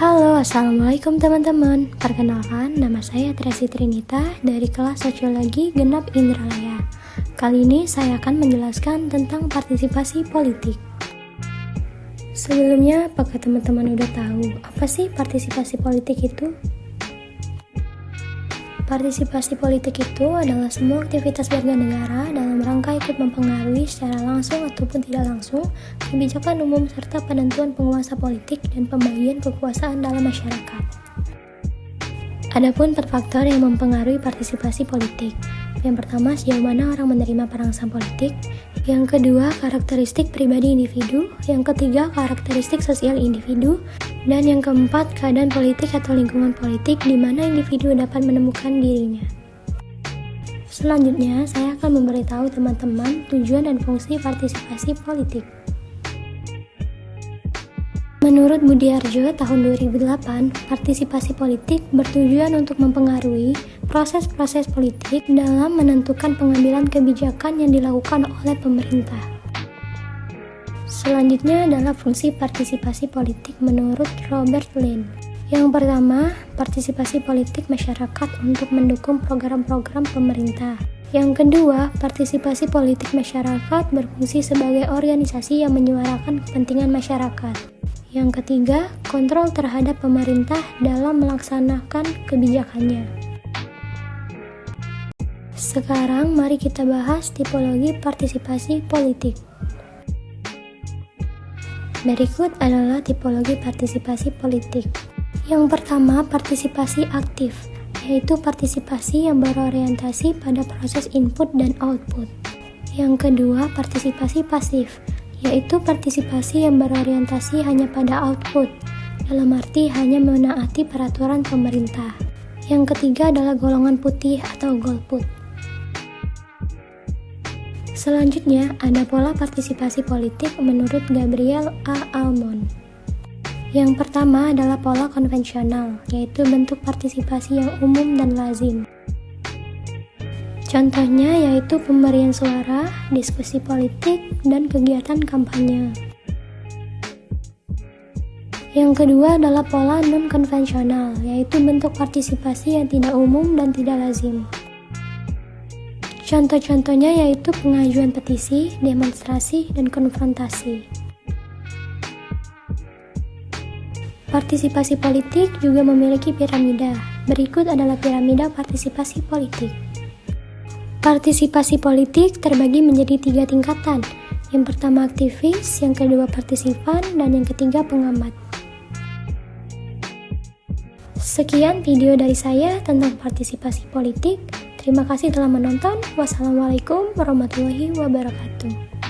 Halo, assalamualaikum teman-teman. Perkenalkan, nama saya Tracy Trinita dari kelas Sosiologi Genap Indralaya. Kali ini saya akan menjelaskan tentang partisipasi politik. Sebelumnya, apakah teman-teman udah tahu apa sih partisipasi politik itu? Partisipasi politik itu adalah semua aktivitas warga negara dalam rangka ikut mempengaruhi secara langsung ataupun tidak langsung kebijakan umum serta penentuan penguasa politik dan pembagian kekuasaan dalam masyarakat. Adapun 4 faktor yang mempengaruhi partisipasi politik. Yang pertama, sejauh mana orang menerima perangsang politik. Yang kedua, karakteristik pribadi individu. Yang ketiga, karakteristik sosial individu. Dan yang keempat, keadaan politik atau lingkungan politik di mana individu dapat menemukan dirinya. Selanjutnya, saya akan memberitahu teman-teman tujuan dan fungsi partisipasi politik. Menurut Budiarjo tahun 2008, partisipasi politik bertujuan untuk mempengaruhi proses-proses politik dalam menentukan pengambilan kebijakan yang dilakukan oleh pemerintah. Selanjutnya adalah fungsi partisipasi politik menurut Robert Lane. Yang pertama, partisipasi politik masyarakat untuk mendukung program-program pemerintah. Yang kedua, partisipasi politik masyarakat berfungsi sebagai organisasi yang menyuarakan kepentingan masyarakat. Yang ketiga, kontrol terhadap pemerintah dalam melaksanakan kebijakannya. Sekarang mari kita bahas tipologi partisipasi politik. Berikut adalah tipologi partisipasi politik. Yang pertama, partisipasi aktif, yaitu partisipasi yang berorientasi pada proses input dan output. Yang kedua, partisipasi pasif, yaitu partisipasi yang berorientasi hanya pada output, dalam arti hanya menaati peraturan pemerintah. Yang ketiga adalah golongan putih atau golput. Selanjutnya, ada pola partisipasi politik menurut Gabriel A. Almond. Yang pertama adalah pola konvensional, yaitu bentuk partisipasi yang umum dan lazim. Contohnya yaitu pemberian suara, diskusi politik, dan kegiatan kampanye. Yang kedua adalah pola non-konvensional, yaitu bentuk partisipasi yang tidak umum dan tidak lazim. Contoh-contohnya yaitu pengajuan petisi, demonstrasi, dan konfrontasi. Partisipasi politik juga memiliki piramida. Berikut adalah piramida partisipasi politik. Partisipasi politik terbagi menjadi 3 tingkatan. Yang pertama aktivis, yang kedua partisipan, dan yang ketiga pengamat. Sekian video dari saya tentang partisipasi politik. Terima kasih telah menonton. Wassalamualaikum warahmatullahi wabarakatuh.